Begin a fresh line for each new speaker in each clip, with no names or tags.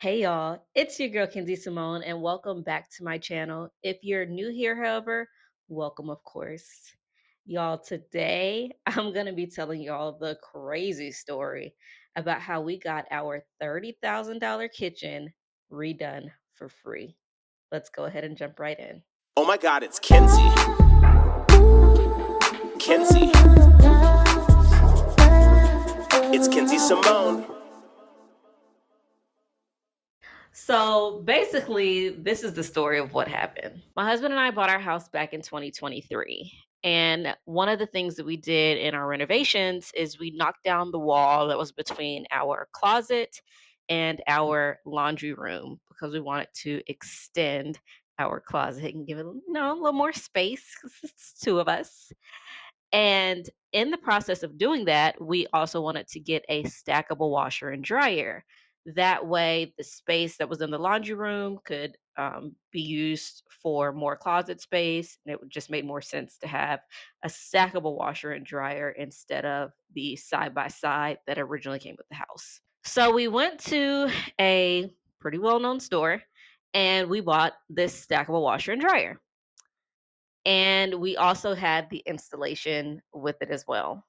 Hey y'all, it's your girl Kenzie Simone, and welcome back to my channel. If you're new here, however, welcome, of course. Y'all, today I'm going to be telling y'all the crazy story about how we got our $30,000 kitchen redone for free. Let's go ahead and jump right in.
Oh my God, it's Kenzie. Kenzie. It's Kenzie Simone.
So basically, this is the story of what happened. My husband and I bought our house back in 2023. And one of the things that we did in our renovations is we knocked down the wall that was between our closet and our laundry room because we wanted to extend our closet and give it, a little more space because it's two of us. And in the process of doing that, we also wanted to get a stackable washer and dryer. That way, the space that was in the laundry room could be used for more closet space. And it would just make more sense to have a stackable washer and dryer instead of the side by side that originally came with the house. So we went to a pretty well known store and we bought this stackable washer and dryer. And we also had the installation with it as well.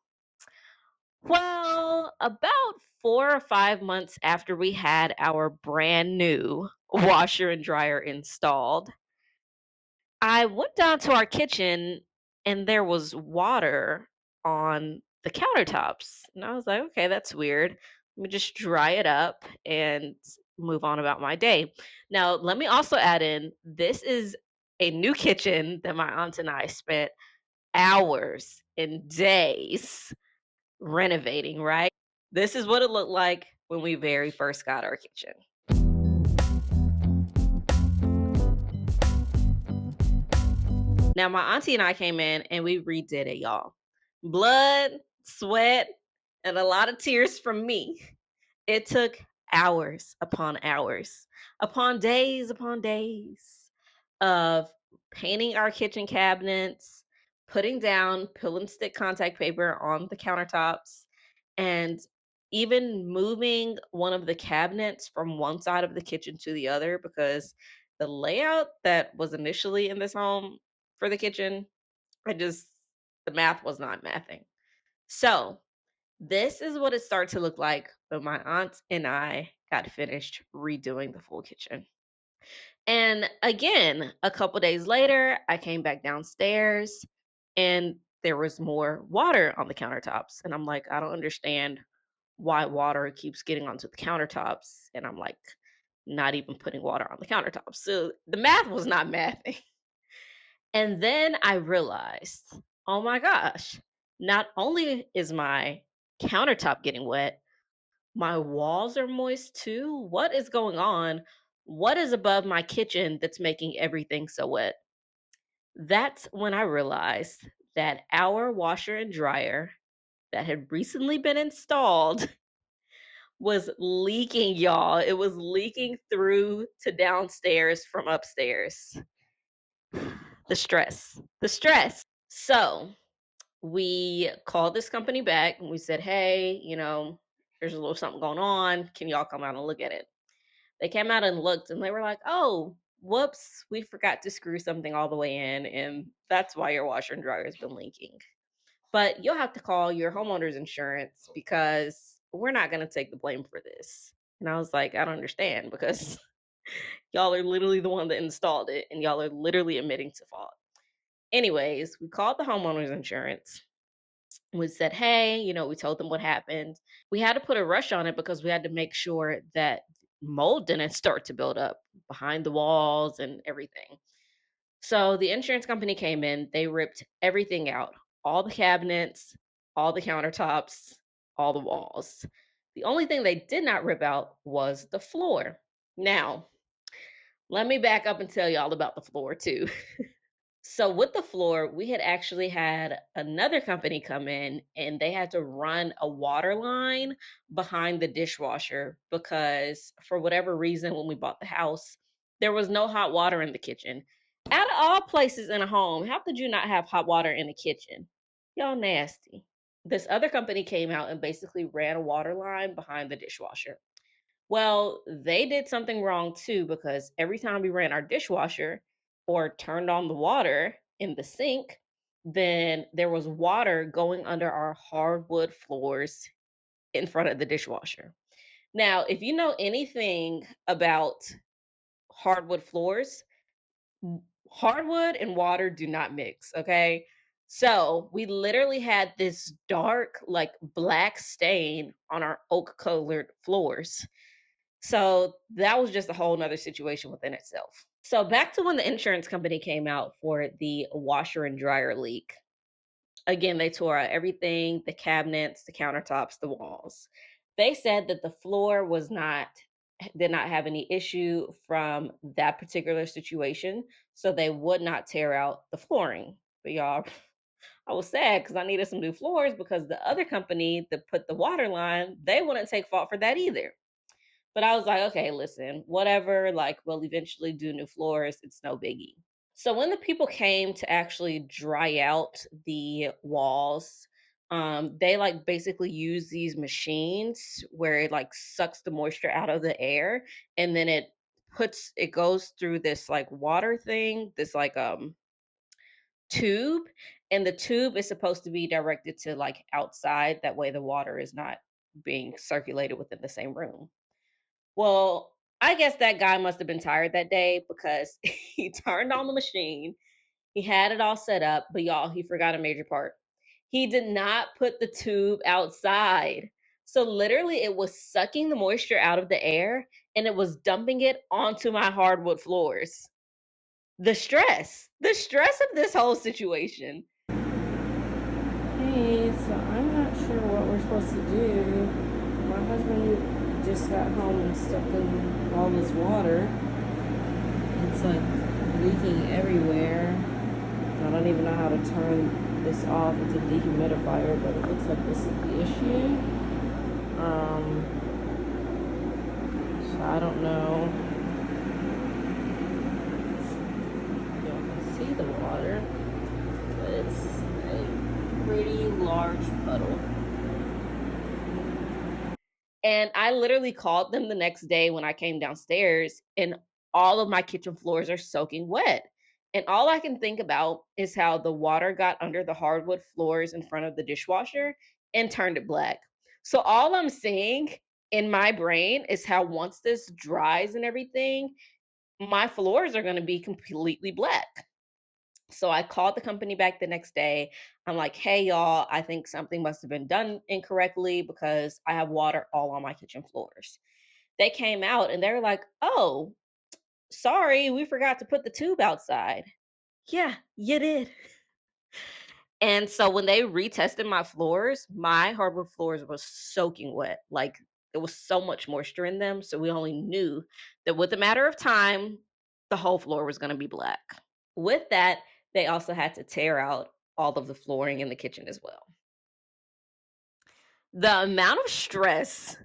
Well, about 4 or 5 months after we had our brand new washer and dryer installed, I went down to our kitchen and there was water on the countertops. And I was like, okay, that's weird. Let me just dry it up and move on about my day. Now, let me also add in this is a new kitchen that my aunt and I spent hours and days renovating, right? This is what it looked like when we very first got our kitchen. Now, my auntie and I came in and we redid it, y'all. Blood, sweat, and a lot of tears from me. It took hours upon days of painting our kitchen cabinets, putting down pill and stick contact paper on the countertops, and even moving one of the cabinets from one side of the kitchen to the other because the layout that was initially in this home for the kitchen, I just, the math was not mathing. So, this is what it started to look like when my aunt and I got finished redoing the full kitchen. And again, a couple days later, I came back downstairs and there was more water on the countertops. And I'm like, I don't understand why water keeps getting onto the countertops. And I'm like, not even putting water on the countertops. So the math was not mathing. And then I realized, oh my gosh, not only is my countertop getting wet, my walls are moist too. What is going on? What is above my kitchen that's making everything so wet? That's when I realized that our washer and dryer that had recently been installed was leaking, y'all. It was leaking through to downstairs from upstairs. The stress, the stress. So we called this company back and we said, hey, there's a little something going on. Can y'all come out and look at it? They came out and looked and they were like, oh, whoops, we forgot to screw something all the way in. And that's why your washer and dryer has been leaking. But you'll have to call your homeowner's insurance because we're not going to take the blame for this. And I was like, I don't understand because y'all are literally the one that installed it and y'all are literally admitting to fault. Anyways, we called the homeowner's insurance. We said, hey, we told them what happened. We had to put a rush on it because we had to make sure that mold didn't start to build up behind the walls and everything. So the insurance company came in, they ripped everything out, all the cabinets, all the countertops, all the walls. The only thing they did not rip out was the floor. Now, let me back up and tell y'all about the floor too. So with the floor, we had actually had another company come in and they had to run a water line behind the dishwasher because for whatever reason when we bought the house, there was no hot water in the kitchen. Out of all places in a home, how could you not have hot water in the kitchen? Y'all nasty. This other company came out and basically ran a water line behind the dishwasher. Well, they did something wrong too because every time we ran our dishwasher or turned on the water in the sink, then there was water going under our hardwood floors in front of the dishwasher. Now, if you know anything about hardwood floors, hardwood and water do not mix, okay? So we literally had this dark, like black stain on our oak colored floors. So that was just a whole nother situation within itself. So back to when the insurance company came out for the washer and dryer leak. Again, they tore out everything, the cabinets, the countertops, the walls. They said that the floor was not did not have any issue from that particular situation, so they would not tear out the flooring. But y'all, I was sad because I needed some new floors because the other company that put the water line, they wouldn't take fault for that either. But I was like, okay, listen, whatever, like we'll eventually do new floors. It's no biggie. So when the people came to actually dry out the walls, they like basically use these machines where it like sucks the moisture out of the air and then it goes through this like water thing, this like tube, and the tube is supposed to be directed to like outside. That way the water is not being circulated within the same room. Well, I guess that guy must have been tired that day because he turned on the machine. He had it all set up, but y'all, he forgot a major part. He did not put the tube outside. So literally it was sucking the moisture out of the air and it was dumping it onto my hardwood floors. The stress of this whole situation.
Hey, so I'm not sure what we're supposed to do. My husband just got home and stepped in all this water. It's like leaking everywhere. I don't even know how to turn this off. It's a dehumidifier, but it looks like this is the issue. So I don't know. You can see the water, but it's a pretty large puddle.
And I literally called them the next day when I came downstairs, and all of my kitchen floors are soaking wet. And all I can think about is how the water got under the hardwood floors in front of the dishwasher and turned it black. So all I'm seeing in my brain is how once this dries and everything, my floors are going to be completely black. So I called the company back the next day. I'm like, hey, y'all, I think something must have been done incorrectly because I have water all on my kitchen floors. They came out and they were like, oh, sorry, we forgot to put the tube outside. Yeah, you did. And so when they retested my floors, my hardwood floors was soaking wet. Like there was so much moisture in them. So we only knew that with a matter of time, the whole floor was going to be black. With that, they also had to tear out all of the flooring in the kitchen as well. The amount of stress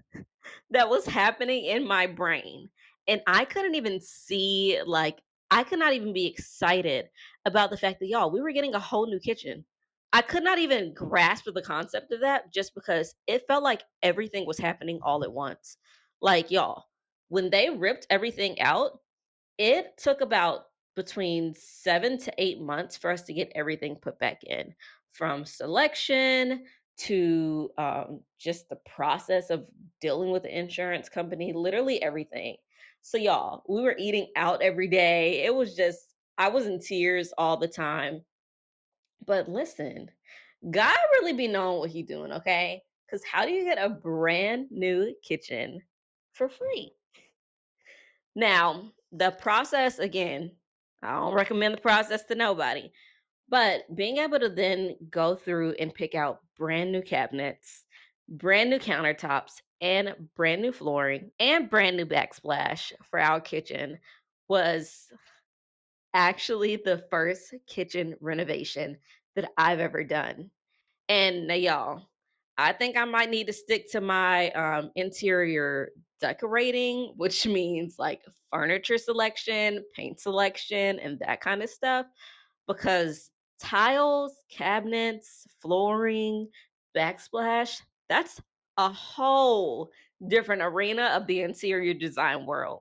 that was happening in my brain, and I couldn't even see, like, I could not even be excited about the fact that, y'all, we were getting a whole new kitchen. I could not even grasp the concept of that just because it felt like everything was happening all at once. Like, y'all, when they ripped everything out, it took about between 7 to 8 months for us to get everything put back in, from selection to, just the process of dealing with the insurance company, literally everything. So, y'all, we were eating out every day. It was just I was in tears all the time. But listen, God really be knowing what he doing, okay? Because how do you get a brand new kitchen for free? Now, the process again, I don't recommend the process to nobody, but being able to then go through and pick out brand new cabinets, brand new countertops, and brand new flooring and brand new backsplash for our kitchen was actually the first kitchen renovation that I've ever done. And now, y'all, I think I might need to stick to my interior decorating, which means like furniture selection, paint selection, and that kind of stuff. Because tiles, cabinets, flooring, backsplash, that's a whole different arena of the interior design world.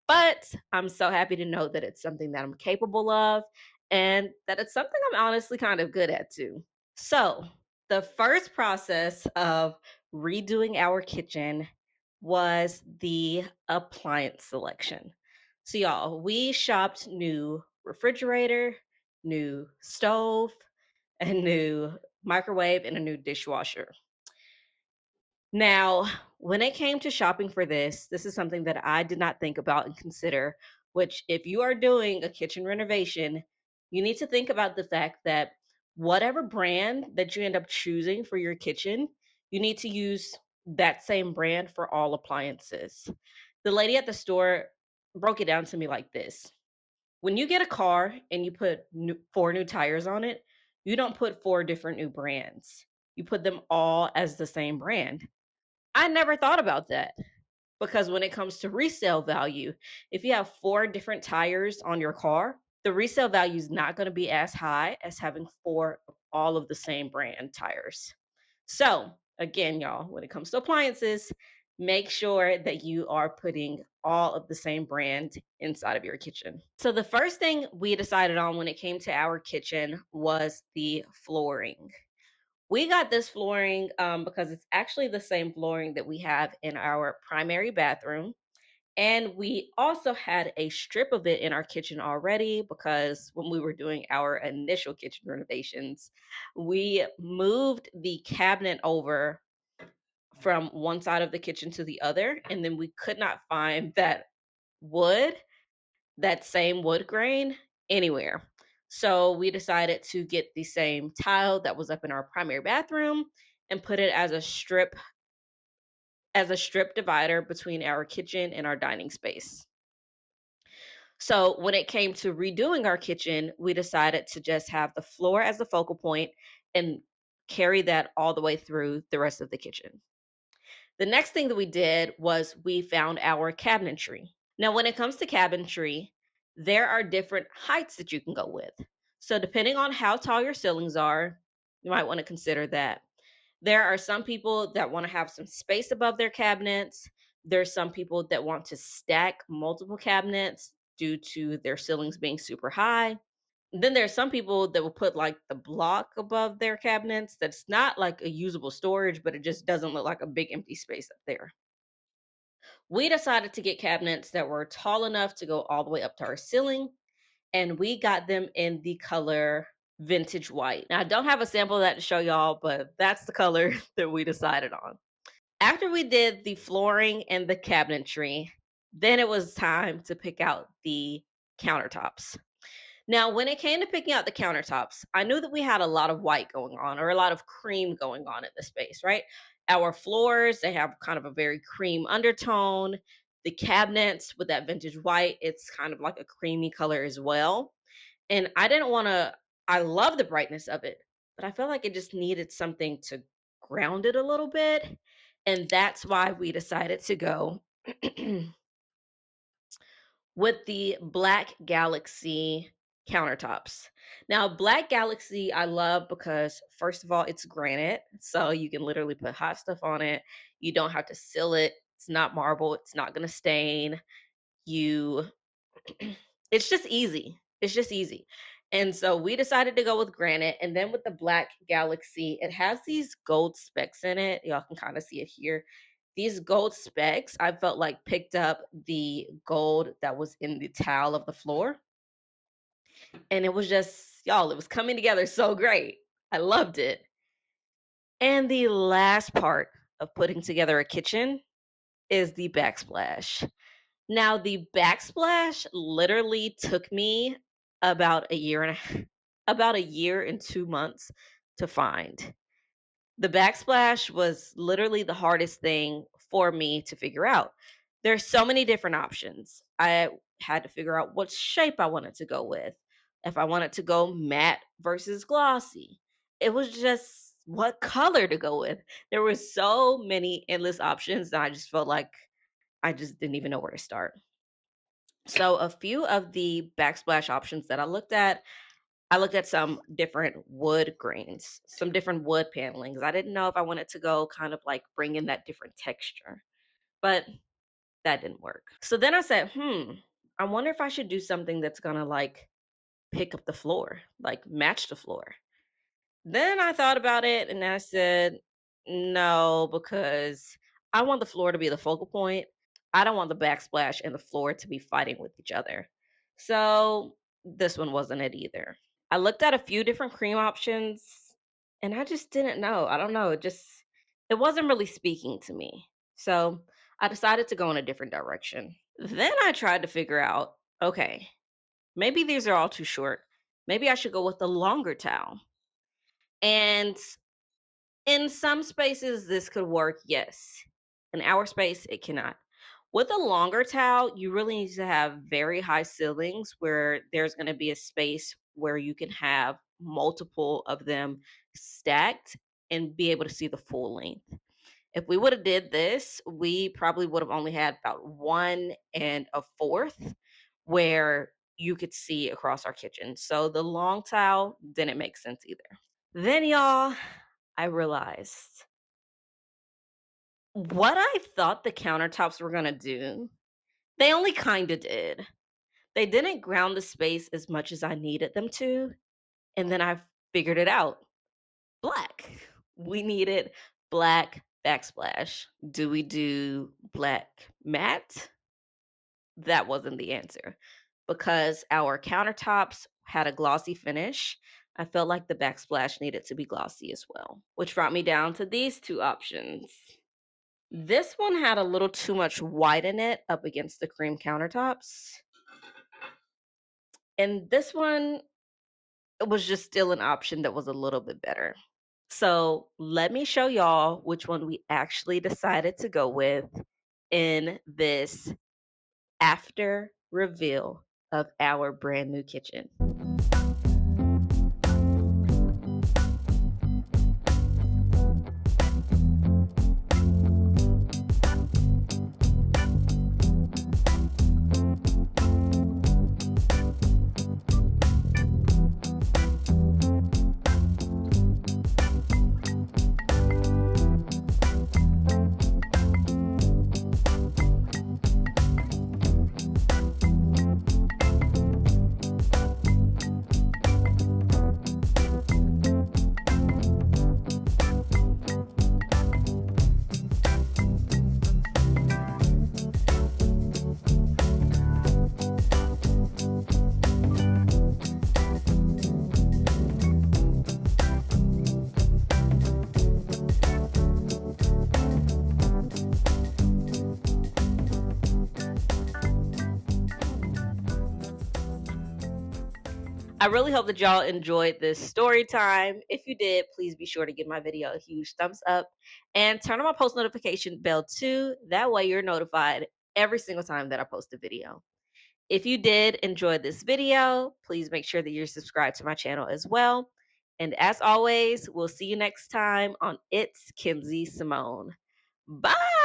But I'm so happy to know that it's something that I'm capable of and that it's something I'm honestly kind of good at too. So, the first process of redoing our kitchen was the appliance selection. So, y'all, we shopped new refrigerator, new stove, a new microwave, and a new dishwasher. Now, when it came to shopping for this is something that I did not think about and consider, which, if you are doing a kitchen renovation, you need to think about the fact that whatever brand that you end up choosing for your kitchen, you need to use that same brand for all appliances. The lady at the store broke it down to me like this: when you get a car and you put four new tires on it, you don't put four different new brands, you put them all as the same brand. I never thought about that because when it comes to resale value, if you have four different tires on your car, the resale value is not going to be as high as having four of all of the same brand tires. So, again, y'all, when it comes to appliances, make sure that you are putting all of the same brand inside of your kitchen. So, the first thing we decided on when it came to our kitchen was the flooring. We got this flooring because it's actually the same flooring that we have in our primary bathroom. And we also had a strip of it in our kitchen already because when we were doing our initial kitchen renovations, we moved the cabinet over from one side of the kitchen to the other. And then we could not find wood, that same wood grain anywhere. So we decided to get the same tile that was up in our primary bathroom and put it as a strip divider between our kitchen and our dining space. So when it came to redoing our kitchen, we decided to just have the floor as the focal point and carry that all the way through the rest of the kitchen. The next thing that we did was we found our cabinetry. Now, when it comes to cabinetry, there are different heights that you can go with. So, depending on how tall your ceilings are, you might want to consider that. There are some people that want to have some space above their cabinets. There's some people that want to stack multiple cabinets due to their ceilings being super high. Then there's some people that will put like the block above their cabinets that's not like a usable storage, but it just doesn't look like a big empty space up there. We decided to get cabinets that were tall enough to go all the way up to our ceiling, and we got them in the color vintage white. Now, I don't have a sample of that to show y'all, but that's the color that we decided on. After we did the flooring and the cabinetry, then it was time to pick out the countertops. Now, when it came to picking out the countertops, I knew that we had a lot of white going on or a lot of cream going on in the space, right? Our floors, they have kind of a very cream undertone. The cabinets with that vintage white, it's kind of like a creamy color as well. And I didn't want to, I love the brightness of it, but I felt like it just needed something to ground it a little bit. And that's why we decided to go with the Black Galaxy countertops. Now, Black Galaxy I love because first of all, it's granite, so you can literally put hot stuff on it. You don't have to seal it. It's not marble. It's not going to stain. You it's just easy. It's just easy. And so we decided to go with granite, and then with the Black Galaxy, it has these gold specks in it. Y'all can kind of see it here. These gold specks, I felt like picked up the gold that was in the tile of the floor. And it was just, y'all, it was coming together so great. I loved it. And the last part of putting together a kitchen is the backsplash. Now, the backsplash literally took me about a year and about a year and 2 months to find. The backsplash was literally the hardest thing for me to figure out. There's so many different options. I had to figure out what shape I wanted to go with. If I wanted to go matte versus glossy. It was just what color to go with. There were so many endless options that I just felt like I just didn't even know where to start. So a few of the backsplash options that I looked at some different wood grains, some different wood panelings. I didn't know if I wanted to go kind of like bring in that different texture. but that didn't work. So then I said, I wonder if I should do something that's gonna like pick up the floor, like match the floor. Then I thought about it and I said, no, because I want the floor to be the focal point. I don't want the backsplash and the floor to be fighting with each other. So this one wasn't it either. I looked at a few different cream options and I just didn't know. I don't know. It wasn't really speaking to me. So I decided to go in a different direction. Then I tried to figure out, okay, maybe these are all too short. Maybe I should go with the longer towel. And in some spaces, this could work, yes. In our space, it cannot. With a longer towel, you really need to have very high ceilings where there's going to be a space where you can have multiple of them stacked and be able to see the full length. If we would have did this, we probably would have only had about 1 and a fourth where you could see across our kitchen. So the long towel didn't make sense either. Then, y'all, I realized what I thought the countertops were gonna do, they only kinda did. They didn't ground the space as much as I needed them to, and then I figured it out. Black. We needed black backsplash. Do we do black matte? That wasn't the answer. Because our countertops had a glossy finish, I felt like the backsplash needed to be glossy as well, which brought me down to these two options. This one had a little too much white in it up against the cream countertops. And this one was just still an option that was a little bit better. So let me show y'all which one we actually decided to go with in this after reveal of our brand new kitchen. I really hope that y'all enjoyed this story time. If you did, please be sure to give my video a huge thumbs up and turn on my post notification bell too. That way you're notified every single time that I post a video. If you did enjoy this video, please make sure that you're subscribed to my channel as well. And as always, we'll see you next time on It's Kenzie Simone. Bye.